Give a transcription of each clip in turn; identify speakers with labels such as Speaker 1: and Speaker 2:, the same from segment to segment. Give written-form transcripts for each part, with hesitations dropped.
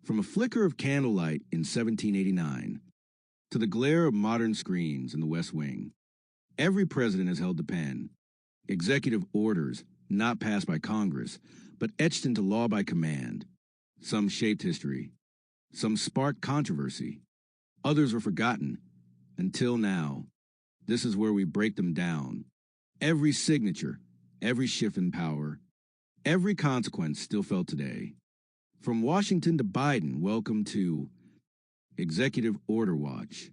Speaker 1: From a flicker of candlelight in 1789 to the glare of modern screens in the West Wing, every president has held the pen. Executive orders not passed by Congress, but etched into law by command. Some shaped history. Some sparked controversy. Others were forgotten. Until now. This is where we break them down. Every signature, every shift in power, every consequence still felt today. From Washington to Biden, welcome to Executive Order Watch.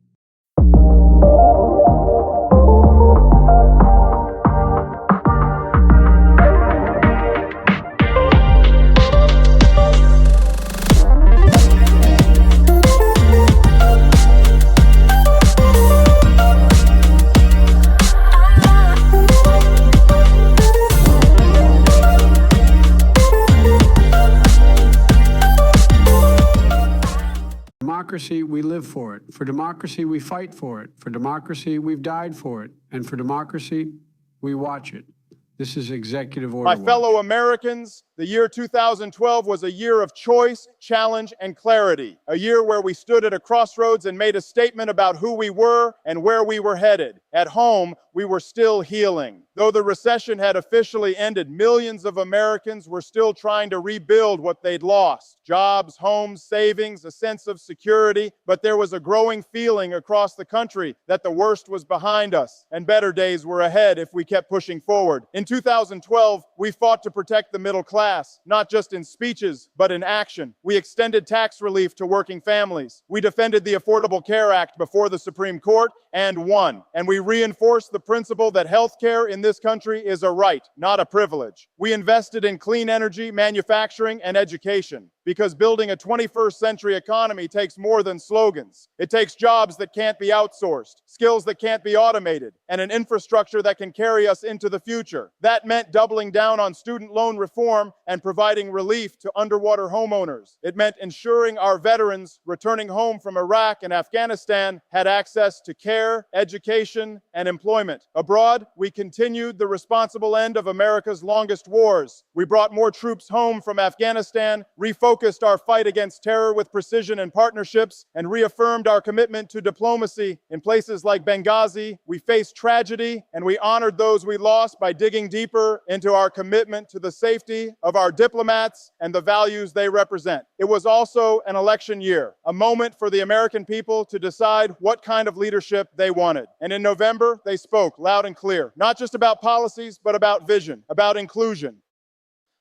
Speaker 2: Democracy, we live for it. For democracy, we fight for it. For democracy, we've died for it. And for democracy, we watch it. This is Executive Order Watch.
Speaker 3: My fellow Americans, the year 2012 was a year of choice, challenge, and clarity. A year where we stood at a crossroads and made a statement about who we were and where we were headed. At home, we were still healing. Though the recession had officially ended, millions of Americans were still trying to rebuild what they'd lost. Jobs, homes, savings, a sense of security. But there was a growing feeling across the country that the worst was behind us and better days were ahead if we kept pushing forward. In 2012, we fought to protect the middle class, not just in speeches, but in action. We extended tax relief to working families. We defended the Affordable Care Act before the Supreme Court and won. And we reinforced the principle that health care in this country is a right, not a privilege. We invested in clean energy, manufacturing, and education. Because building a 21st century economy takes more than slogans. It takes jobs that can't be outsourced, skills that can't be automated, and an infrastructure that can carry us into the future. That meant doubling down on student loan reform and providing relief to underwater homeowners. It meant ensuring our veterans returning home from Iraq and Afghanistan had access to care, education, and employment. Abroad, we continued the responsible end of America's longest wars. We brought more troops home from Afghanistan, refocused our fight against terror with precision and partnerships, and reaffirmed our commitment to diplomacy. In places like Benghazi, we faced tragedy, and we honored those we lost by digging deeper into our commitment to the safety of our diplomats and the values they represent. It was also an election year, a moment for the American people to decide what kind of leadership they wanted. And in November, they spoke loud and clear, not just about policies, but about vision, about inclusion.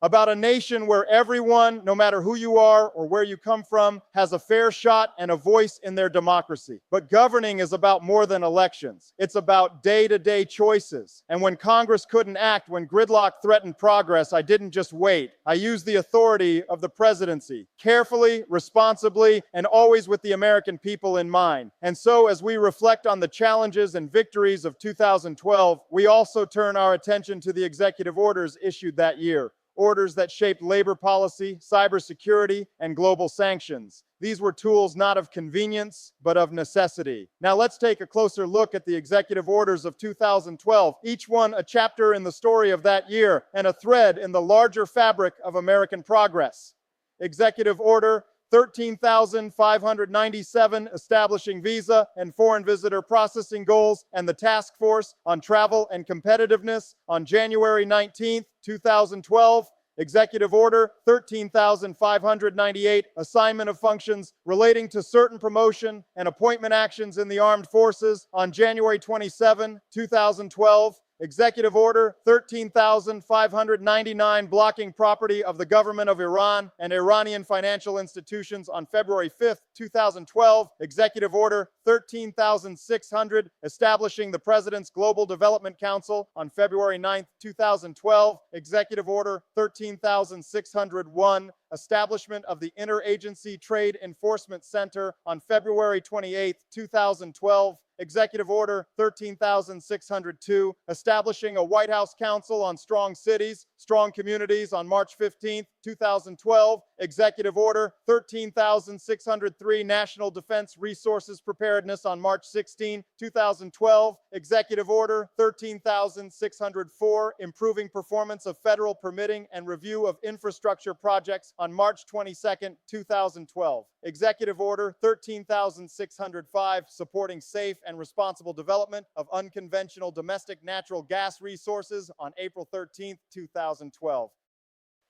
Speaker 3: About a nation where everyone, no matter who you are or where you come from, has a fair shot and a voice in their democracy. But governing is about more than elections. It's about day-to-day choices. And when Congress couldn't act, when gridlock threatened progress, I didn't just wait. I used the authority of the presidency, carefully, responsibly, and always with the American people in mind. And so, as we reflect on the challenges and victories of 2012, we also turn our attention to the executive orders issued that year. Orders that shaped labor policy, cybersecurity, and global sanctions. These were tools not of convenience, but of necessity. Now let's take a closer look at the executive orders of 2012, each one a chapter in the story of that year and a thread in the larger fabric of American progress. Executive Order 13,597, establishing visa and foreign visitor processing goals, and the Task Force on Travel and Competitiveness on January 19, 2012. Executive Order 13,598, assignment of functions relating to certain promotion and appointment actions in the armed forces on January 27, 2012. Executive Order 13,599, blocking property of the government of Iran and Iranian financial institutions on February 5th, 2012. Executive Order 13,600, establishing the President's Global Development Council on February 9th, 2012. Executive Order 13,601, establishment of the Interagency Trade Enforcement Center on February 28, 2012. Executive Order 13,602, establishing a White House Council on Strong Cities, Strong Communities on March 15, 2012, Executive Order 13,603, National Defense Resources Preparedness on March 16, 2012, Executive Order 13,604, Improving Performance of Federal Permitting and Review of Infrastructure Projects on March 22, 2012, Executive Order 13,605, Supporting Safe and Responsible Development of Unconventional Domestic Natural Gas Resources on April 13, 2012.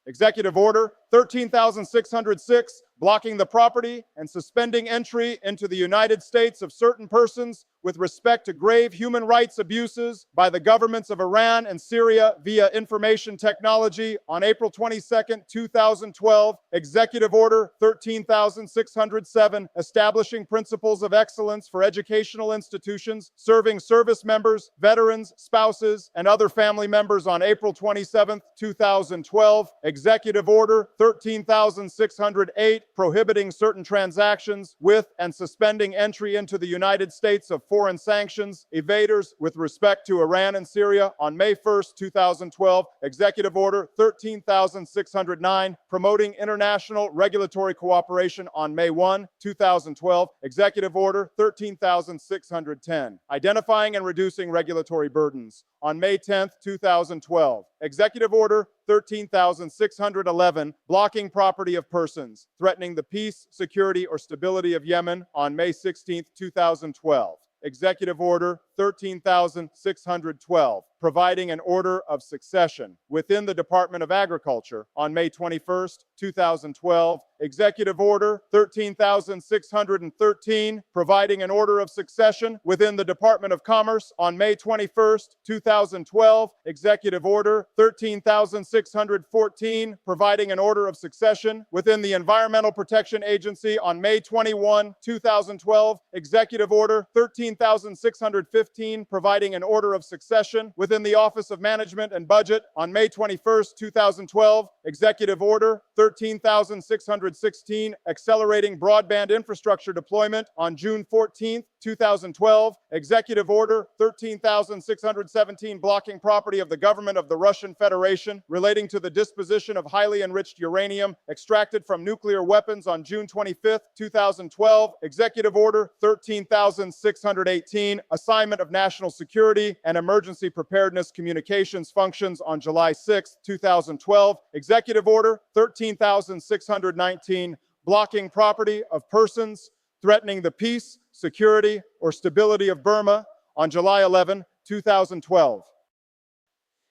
Speaker 3: Executive Order 13,606, blocking the property and suspending entry into the United States of certain persons with respect to grave human rights abuses by the governments of Iran and Syria via information technology on April 22, 2012. Executive Order 13,607, establishing principles of excellence for educational institutions serving service members, veterans, spouses, and other family members on April 27, 2012. Executive Order 13,608, prohibiting certain transactions with and suspending entry into the United States of foreign sanctions evaders with respect to Iran and Syria on May 1, 2012. Executive Order 13,609, promoting international regulatory cooperation on May 1, 2012. Executive Order 13,610, identifying and reducing regulatory burdens on May 10, 2012. Executive Order 13,611, blocking property of persons threatening the peace, security, or stability of Yemen on May 16, 2012. Executive Order 13,612, providing an order of succession within the Department of Agriculture on May 21, 2012. Executive Order 13,613, providing an order of succession within the Department of Commerce on May 21, 2012. Executive Order 13,614, providing an order of succession within the Environmental Protection Agency on May 21, 2012. Executive Order 13,615, providing an order of succession within the Office of Management and Budget on May 21, 2012. Executive Order 13,616, accelerating broadband infrastructure deployment on June 14, 2012. Executive Order 13,617, blocking property of the government of the Russian Federation relating to the disposition of highly enriched uranium extracted from nuclear weapons on June 25, 2012. Executive Order 13,618, assignment of national security and emergency preparedness communications functions on July 6, 2012. Executive Order 13,619, blocking property of persons threatening the peace, security, or stability of Burma on July 11, 2012.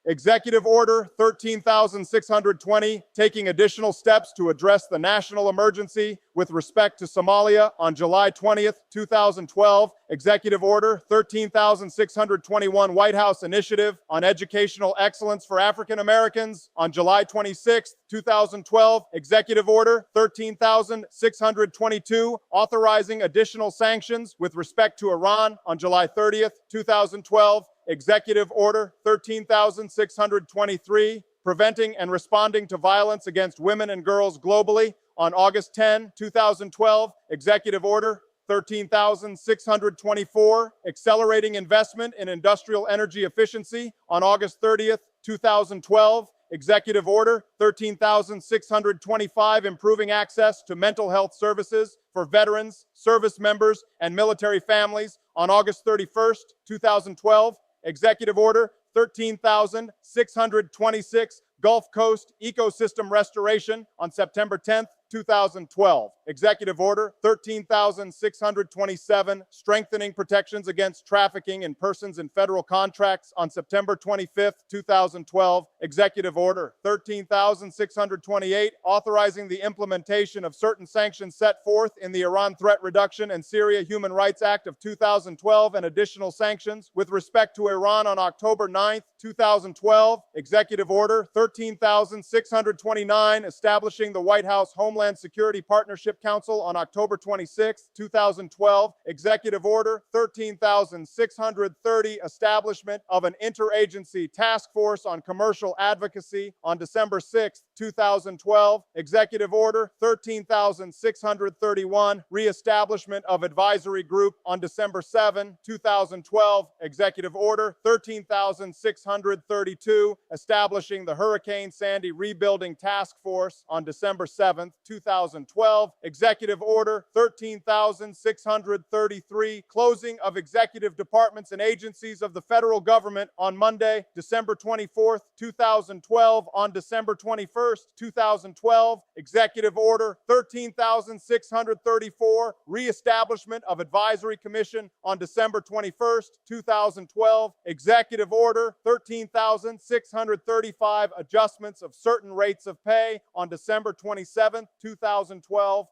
Speaker 3: Executive Order 13,620, taking additional steps to address the national emergency with respect to Somalia on July 20th, 2012. Executive Order 13,621, White House Initiative on Educational Excellence for African Americans on July 26th, 2012. Executive Order 13,622, authorizing additional sanctions with respect to Iran on July 30th, 2012. Executive Order 13,623, preventing and responding to violence against women and girls globally on August 10, 2012. Executive Order 13,624, accelerating investment in industrial energy efficiency on August 30th, 2012. Executive Order 13,625, improving access to mental health services for veterans, service members, and military families on August 31st, 2012. Executive Order 13,626, Gulf Coast ecosystem restoration on September 10th, 2012. Executive Order 13,627, strengthening protections against trafficking in persons in federal contracts on September 25th, 2012. Executive Order 13,628, authorizing the implementation of certain sanctions set forth in the Iran Threat Reduction and Syria Human Rights Act of 2012 and additional sanctions with respect to Iran on October 9th, 2012. Executive Order 13,629, establishing the White House Homeland Security Partnership Council on October 26, 2012. Executive Order 13,630, establishment of an interagency task force on commercial advocacy on December 6, 2012, Executive Order 13,631, Reestablishment of Advisory Group on December 7, 2012, Executive Order 13,632, establishing the Hurricane Sandy Rebuilding Task Force on December 7, 2012, Executive Order 13,633, closing of executive departments and agencies of the federal government on Monday, December 24th, 2012. On December 21st, 2012, Executive Order 13,634, Reestablishment of Advisory Commission on December 21st, 2012, Executive Order 13,635, Adjustments of certain rates of pay on December 27th, 2012.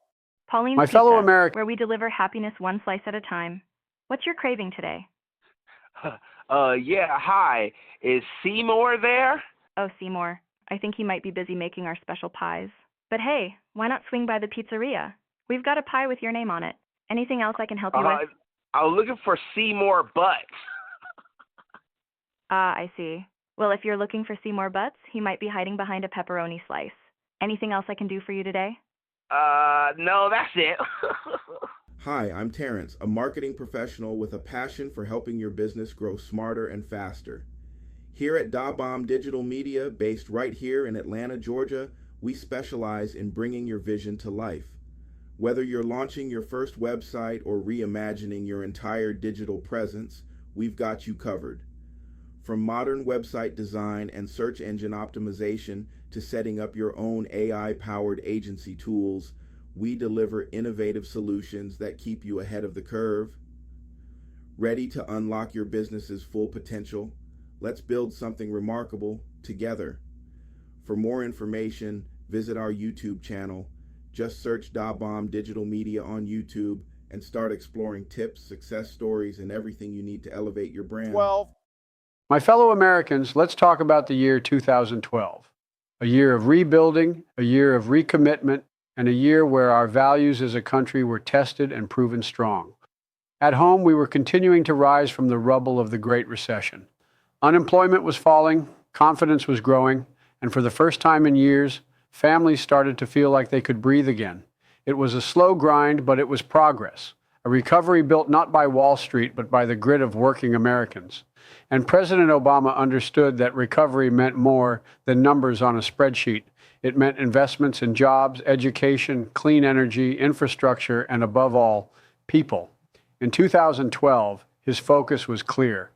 Speaker 4: Pauline's
Speaker 2: My fellow
Speaker 4: Pizza,
Speaker 2: Americans.
Speaker 4: where we deliver happiness one slice at a time. What's your craving today?
Speaker 5: Yeah, hi. Is Seymour there?
Speaker 4: Oh, Seymour. I think he might be busy making our special pies. But hey, why not swing by the pizzeria? We've got a pie with your name on it. Anything else I can help you with?
Speaker 5: I was looking for Seymour Butts.
Speaker 4: Ah, I see. Well, if you're looking for Seymour Butts, he might be hiding behind a pepperoni slice. Anything else I can do for you today?
Speaker 5: No, that's it.
Speaker 6: Hi, I'm Terrence, a marketing professional with a passion for helping your business grow smarter and faster. Here at DaBomb Digital Media, based right here in Atlanta, Georgia, we specialize in bringing your vision to life. Whether you're launching your first website or reimagining your entire digital presence, we've got you covered. From modern website design and search engine optimization to setting up your own AI-powered agency tools, we deliver innovative solutions that keep you ahead of the curve. Ready to unlock your business's full potential? Let's build something remarkable together. For more information, visit our YouTube channel. Just search DaBomb Digital Media on YouTube and start exploring tips, success stories, and everything you need to elevate your brand.
Speaker 3: 12.
Speaker 2: My fellow Americans, let's talk about the year 2012. A year of rebuilding, a year of recommitment, and a year where our values as a country were tested and proven strong. At home, we were continuing to rise from the rubble of the Great Recession. Unemployment was falling, confidence was growing, and for the first time in years, families started to feel like they could breathe again. It was a slow grind, but it was progress. A recovery built not by Wall Street, but by the grit of working Americans. And President Obama understood that recovery meant more than numbers on a spreadsheet. It meant investments in jobs, education, clean energy, infrastructure, and above all, people. In 2012, his focus was clear: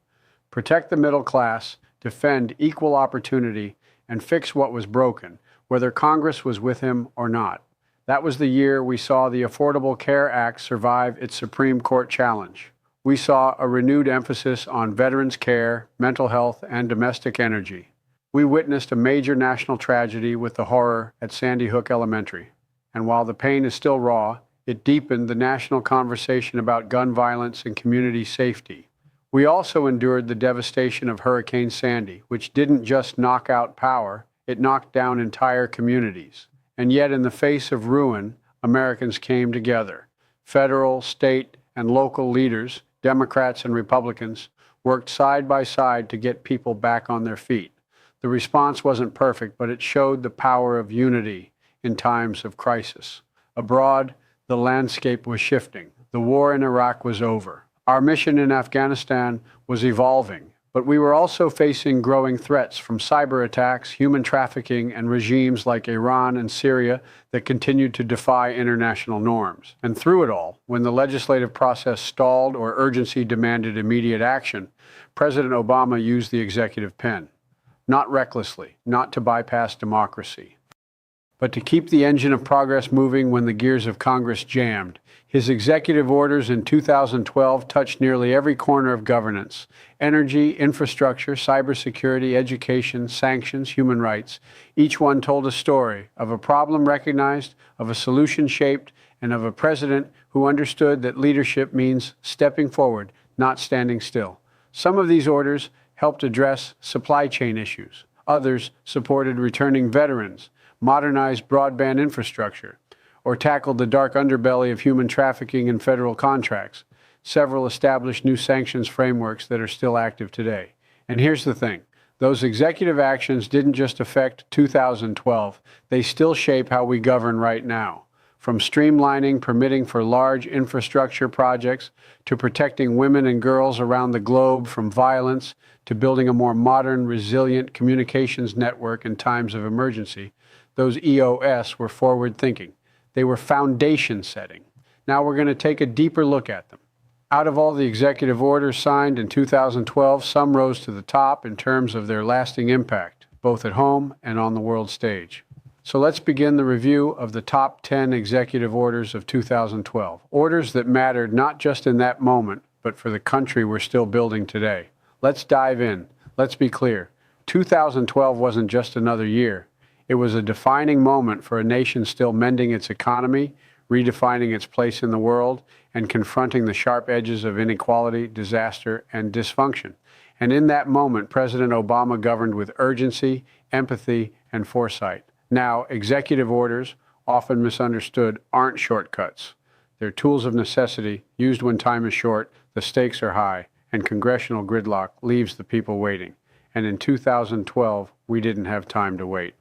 Speaker 2: protect the middle class, defend equal opportunity, and fix what was broken, whether Congress was with him or not. That was the year we saw the Affordable Care Act survive its Supreme Court challenge. We saw a renewed emphasis on veterans' care, mental health, and domestic energy. We witnessed a major national tragedy with the horror at Sandy Hook Elementary. And while the pain is still raw, it deepened the national conversation about gun violence and community safety. We also endured the devastation of Hurricane Sandy, which didn't just knock out power, it knocked down entire communities. And yet, in the face of ruin, Americans came together. Federal, state, and local leaders, Democrats and Republicans, worked side by side to get people back on their feet. The response wasn't perfect, but it showed the power of unity in times of crisis. Abroad, the landscape was shifting. The war in Iraq was over. Our mission in Afghanistan was evolving, but we were also facing growing threats from cyber attacks, human trafficking, and regimes like Iran and Syria that continued to defy international norms. And through it all, when the legislative process stalled or urgency demanded immediate action, President Obama used the executive pen. Not recklessly, not to bypass democracy, but to keep the engine of progress moving when the gears of Congress jammed. His executive orders in 2012 touched nearly every corner of governance: energy, infrastructure, cybersecurity, education, sanctions, human rights. Each one told a story of a problem recognized, of a solution shaped, and of a president who understood that leadership means stepping forward, not standing still. Some of these orders helped address supply chain issues. Others supported returning veterans, modernized broadband infrastructure, or tackled the dark underbelly of human trafficking in federal contracts. Several established new sanctions frameworks that are still active today. And here's the thing: Those executive actions didn't just affect 2012, they still shape how we govern right now. From streamlining permitting for large infrastructure projects, to protecting women and girls around the globe from violence, to building a more modern, resilient communications network in times of emergency, those EOS were forward-thinking. They were foundation-setting. Now we're going to take a deeper look at them. Out of all the executive orders signed in 2012, some rose to the top in terms of their lasting impact, both at home and on the world stage. So let's begin the review of the top 10 executive orders of 2012. Orders that mattered not just in that moment, but for the country we're still building today. Let's dive in. Let's be clear. 2012 wasn't just another year. It was a defining moment for a nation still mending its economy, redefining its place in the world, and confronting the sharp edges of inequality, disaster, and dysfunction. And in that moment, President Obama governed with urgency, empathy, and foresight. Now, executive orders, often misunderstood, aren't shortcuts. They're tools of necessity, used when time is short, the stakes are high, and congressional gridlock leaves the people waiting. And in 2012, we didn't have time to wait.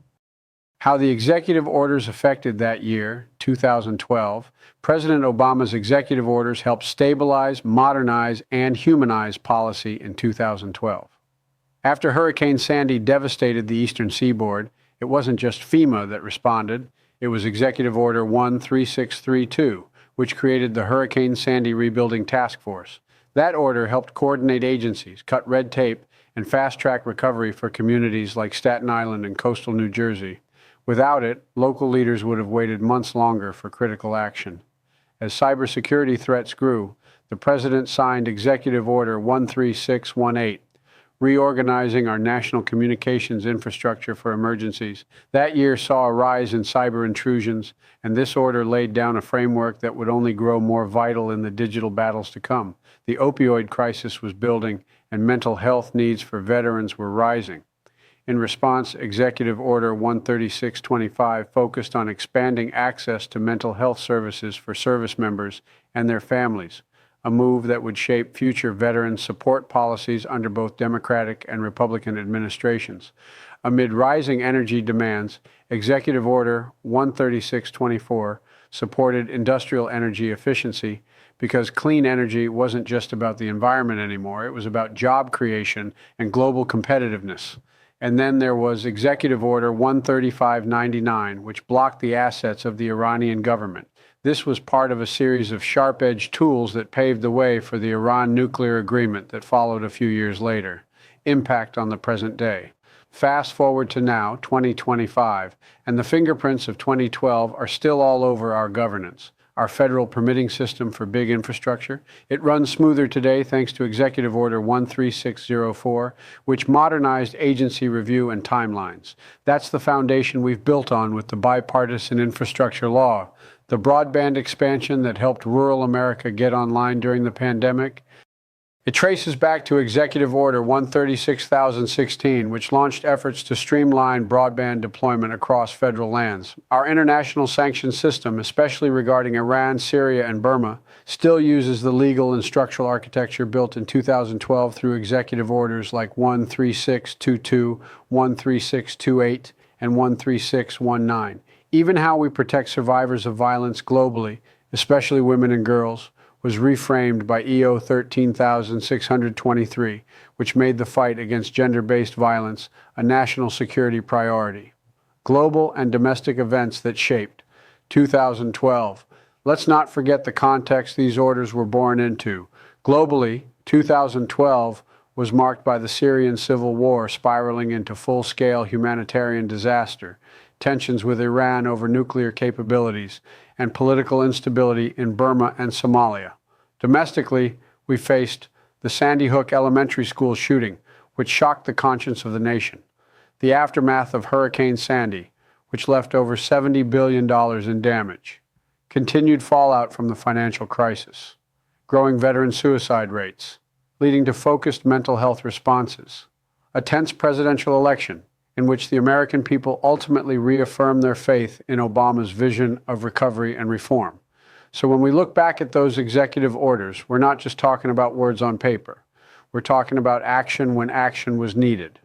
Speaker 2: How the executive orders affected that year, 2012, President Obama's executive orders helped stabilize, modernize, and humanize policy in 2012. After Hurricane Sandy devastated the eastern seaboard, it wasn't just FEMA that responded, it was Executive Order 13632, which created the Hurricane Sandy Rebuilding Task Force. That order helped coordinate agencies, cut red tape, and fast-track recovery for communities like Staten Island and coastal New Jersey. Without it, local leaders would have waited months longer for critical action. As cybersecurity threats grew, the President signed Executive Order 13618, reorganizing our national communications infrastructure for emergencies. That year saw a rise in cyber intrusions, and this order laid down a framework that would only grow more vital in the digital battles to come. The opioid crisis was building, and mental health needs for veterans were rising. In response, Executive Order 13625 focused on expanding access to mental health services for service members and their families, a move that would shape future veteran support policies under both Democratic and Republican administrations. Amid rising energy demands, Executive Order 13624 supported industrial energy efficiency because clean energy wasn't just about the environment anymore, it was about job creation and global competitiveness. And then there was Executive Order 13599, which blocked the assets of the Iranian government. This was part of a series of sharp-edged tools that paved the way for the Iran nuclear agreement that followed a few years later. Impact on the present day. Fast forward to now, 2025, and the fingerprints of 2012 are still all over our governance. Our federal permitting system for big infrastructure. It runs smoother today thanks to Executive Order 13604, which modernized agency review and timelines. That's the foundation we've built on with the bipartisan infrastructure law. The broadband expansion that helped rural America get online during the pandemic. It traces back to Executive Order 136,016, which launched efforts to streamline broadband deployment across federal lands. Our international sanctions system, especially regarding Iran, Syria, and Burma, still uses the legal and structural architecture built in 2012 through executive orders like 13622, 13628, and 13619. Even how we protect survivors of violence globally, especially women and girls, was reframed by EO 13623, which made the fight against gender-based violence a national security priority. Global and domestic events that shaped 2012. Let's not forget the context these orders were born into. Globally, 2012 was marked by the Syrian civil war spiraling into full-scale humanitarian disaster, tensions with Iran over nuclear capabilities, and political instability in Burma and Somalia. Domestically, we faced the Sandy Hook Elementary School shooting, which shocked the conscience of the nation, the aftermath of Hurricane Sandy, which left over $70 billion in damage, continued fallout from the financial crisis, growing veteran suicide rates, leading to focused mental health responses, a tense presidential election, in which the American people ultimately reaffirmed their faith in Obama's vision of recovery and reform. So when we look back at those executive orders, we're not just talking about words on paper. We're talking about action when action was needed.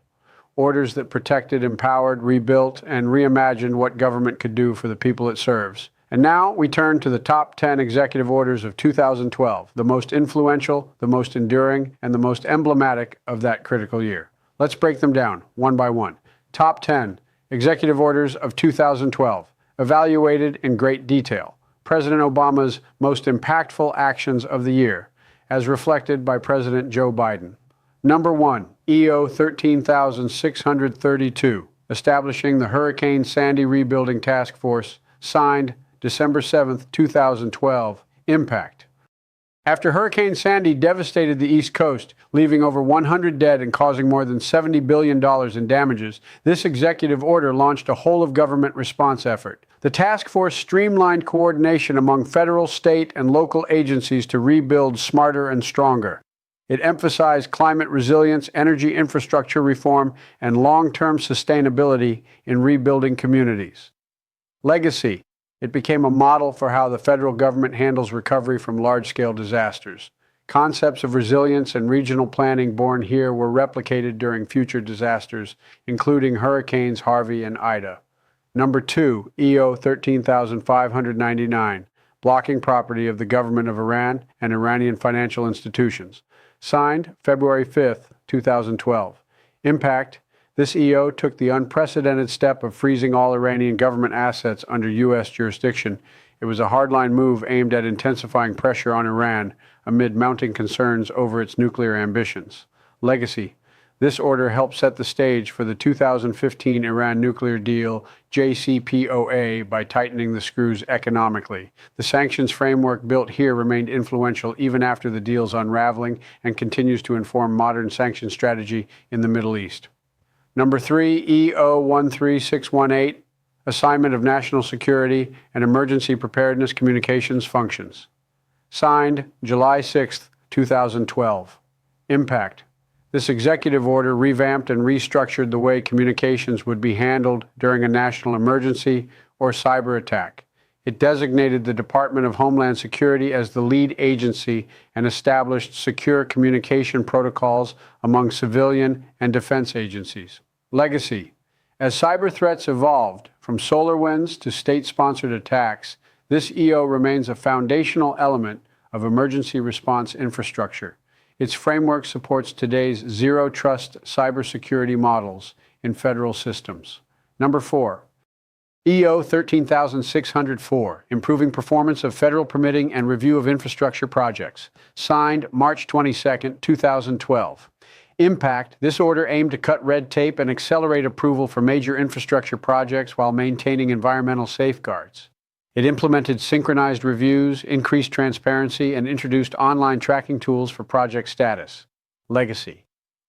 Speaker 2: orders that protected, empowered, rebuilt, and reimagined what government could do for the people it serves. And now we turn to the top 10 executive orders of 2012, the most influential, the most enduring, and the most emblematic of that critical year. Let's break them down one by one. Top 10 executive orders of 2012, evaluated in great detail. President Obama's most impactful actions of the year, as reflected by President Joe Biden. Number 1, EO 13632, establishing the Hurricane Sandy Rebuilding Task Force, signed December 7, 2012. Impact. After Hurricane Sandy devastated the East Coast, leaving over 100 dead and causing more than $70 billion in damages, this executive order launched a whole-of-government response effort. The task force streamlined coordination among federal, state, and local agencies to rebuild smarter and stronger. It emphasized climate resilience, energy infrastructure reform, and long-term sustainability in rebuilding communities. Legacy. It became a model for how the federal government handles recovery from large-scale disasters. Concepts of resilience and regional planning born here were replicated during future disasters, including Hurricanes Harvey and Ida. Number 2, EO 13599, blocking property of the government of Iran and Iranian financial institutions. Signed February 5, 2012. Impact. This EO took the unprecedented step of freezing all Iranian government assets under U.S. jurisdiction. It was a hardline move aimed at intensifying pressure on Iran amid mounting concerns over its nuclear ambitions. Legacy. This order helped set the stage for the 2015 Iran nuclear deal, JCPOA, by tightening the screws economically. The sanctions framework built here remained influential even after the deal's unraveling and continues to inform modern sanctions strategy in the Middle East. Number 3, EO 13618, Assignment of National Security and Emergency Preparedness Communications Functions. Signed July 6, 2012. Impact. This executive order revamped and restructured the way communications would be handled during a national emergency or cyber attack. It designated the Department of Homeland Security as the lead agency and established secure communication protocols among civilian and defense agencies. Legacy. As cyber threats evolved, from SolarWinds to state-sponsored attacks, this EO remains a foundational element of emergency response infrastructure. Its framework supports today's zero-trust cybersecurity models in federal systems. Number 4. EO 13604, Improving Performance of Federal Permitting and Review of Infrastructure Projects. Signed March 22, 2012. Impact. This order aimed to cut red tape and accelerate approval for major infrastructure projects while maintaining environmental safeguards. It implemented synchronized reviews, increased transparency, and introduced online tracking tools for project status. Legacy.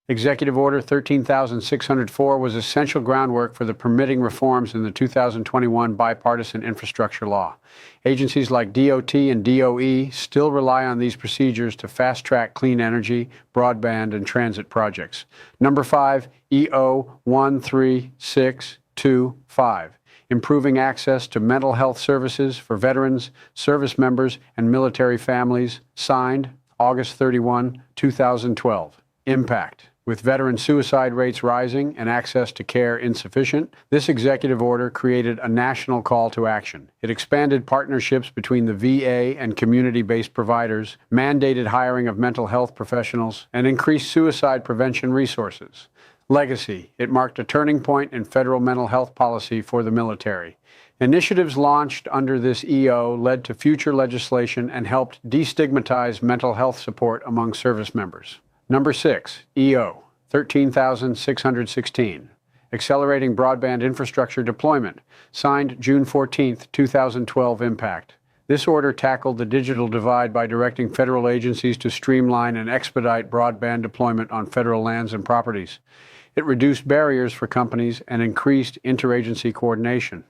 Speaker 2: Executive Order 13604 was essential groundwork for the permitting reforms in the 2021 bipartisan infrastructure law. Agencies like DOT and DOE still rely on these procedures to fast-track clean energy, broadband, and transit projects. Number 5, EO 13625. Improving access to mental health services for veterans, service members, and military families, signed August 31, 2012. Impact. With veteran suicide rates rising and access to care insufficient, this executive order created a national call to action. It expanded partnerships between the VA and community-based providers, mandated hiring of mental health professionals, and increased suicide prevention resources. Legacy. It marked a turning point in federal mental health policy for the military. Initiatives launched under this EO led to future legislation and helped destigmatize mental health support among service members. Number 6, EO 13616, Accelerating Broadband Infrastructure Deployment, signed June 14, 2012. Impact. This order tackled the digital divide by directing federal agencies to streamline and expedite broadband deployment on federal lands and properties. It reduced barriers for companies and increased interagency coordination.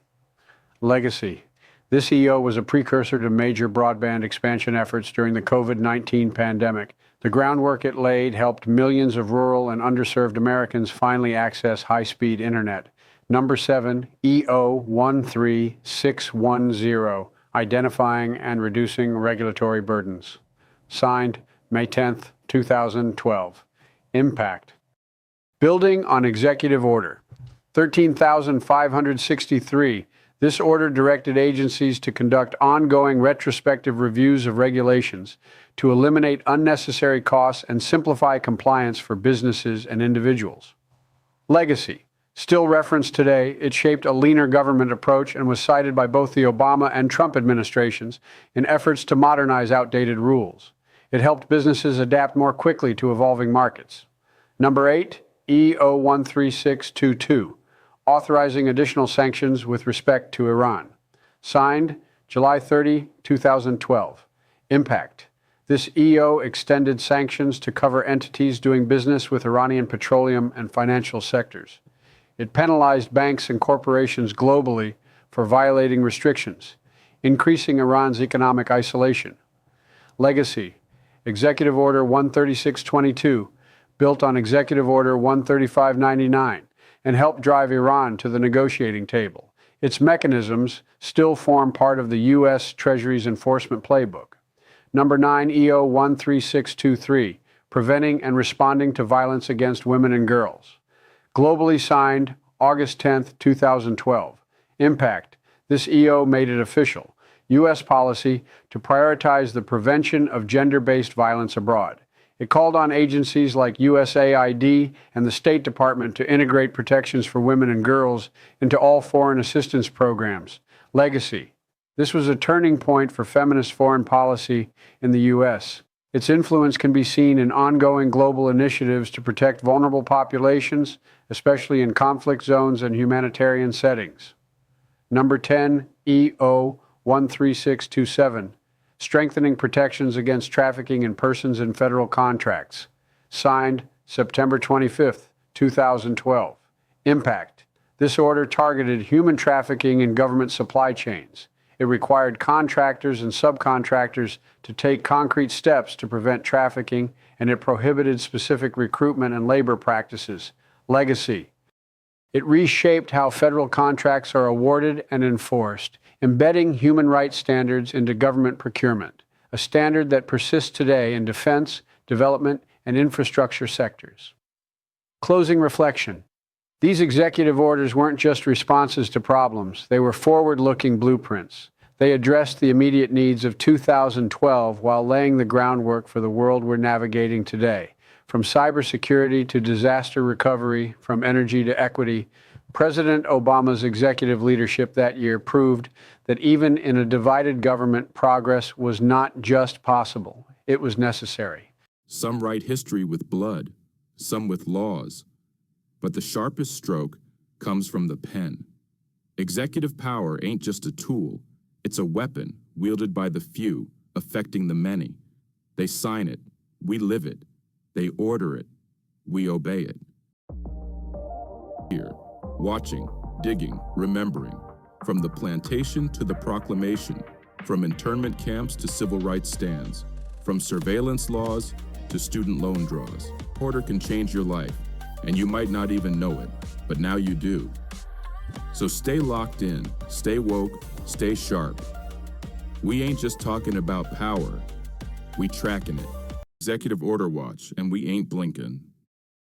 Speaker 2: Legacy. This EO was a precursor to major broadband expansion efforts during the COVID-19 pandemic. The groundwork it laid helped millions of rural and underserved Americans finally access high-speed internet. Number 7, EO 13610, Identifying and Reducing Regulatory Burdens. Signed May 10, 2012. Impact. Building on Executive Order 13,563. This order directed agencies to conduct ongoing retrospective reviews of regulations to eliminate unnecessary costs and simplify compliance for businesses and individuals. Legacy. Still referenced today, it shaped a leaner government approach and was cited by both the Obama and Trump administrations in efforts to modernize outdated rules. It helped businesses adapt more quickly to evolving markets. Number 8, EO 13622, authorizing additional sanctions with respect to Iran. Signed, July 30, 2012. Impact. This EO extended sanctions to cover entities doing business with Iranian petroleum and financial sectors. It penalized banks and corporations globally for violating restrictions, increasing Iran's economic isolation. Legacy. Executive Order 13622, built on Executive Order 13599, and helped drive Iran to the negotiating table. Its mechanisms still form part of the U.S. Treasury's enforcement playbook. Number 9, EO 13623, preventing and responding to violence against women and girls. Globally signed, August 10, 2012. Impact. This EO made it official. U.S. policy to prioritize the prevention of gender-based violence abroad. It called on agencies like USAID and the State Department to integrate protections for women and girls into all foreign assistance programs. Legacy. This was a turning point for feminist foreign policy in the U.S. Its influence can be seen in ongoing global initiatives to protect vulnerable populations, especially in conflict zones and humanitarian settings. Number 10, EO 13627, strengthening protections against trafficking in persons in federal contracts. Signed, September 25, 2012. Impact. This order targeted human trafficking in government supply chains. It required contractors and subcontractors to take concrete steps to prevent trafficking, and it prohibited specific recruitment and labor practices. Legacy. It reshaped how federal contracts are awarded and enforced, embedding human rights standards into government procurement, a standard that persists today in defense, development, and infrastructure sectors. Closing reflection. These executive orders weren't just responses to problems, they were forward-looking blueprints. They addressed the immediate needs of 2012 while laying the groundwork for the world we're navigating today. From cybersecurity to disaster recovery, from energy to equity, President Obama's executive leadership that year proved that even in a divided government, progress was not just possible, it was necessary.
Speaker 7: Some write history with blood, some with laws. But the sharpest stroke comes from the pen. Executive power ain't just a tool, it's a weapon wielded by the few, affecting the many. They sign it, we live it. They order it, we obey it. Here, watching, digging, remembering. From the plantation to the proclamation, from internment camps to civil rights stands, from surveillance laws to student loan draws. Order can change your life. And you might not even know it, but now you do. So stay locked in, stay woke, stay sharp. We ain't just talking about power, we tracking it. Executive Order Watch, and we ain't blinking.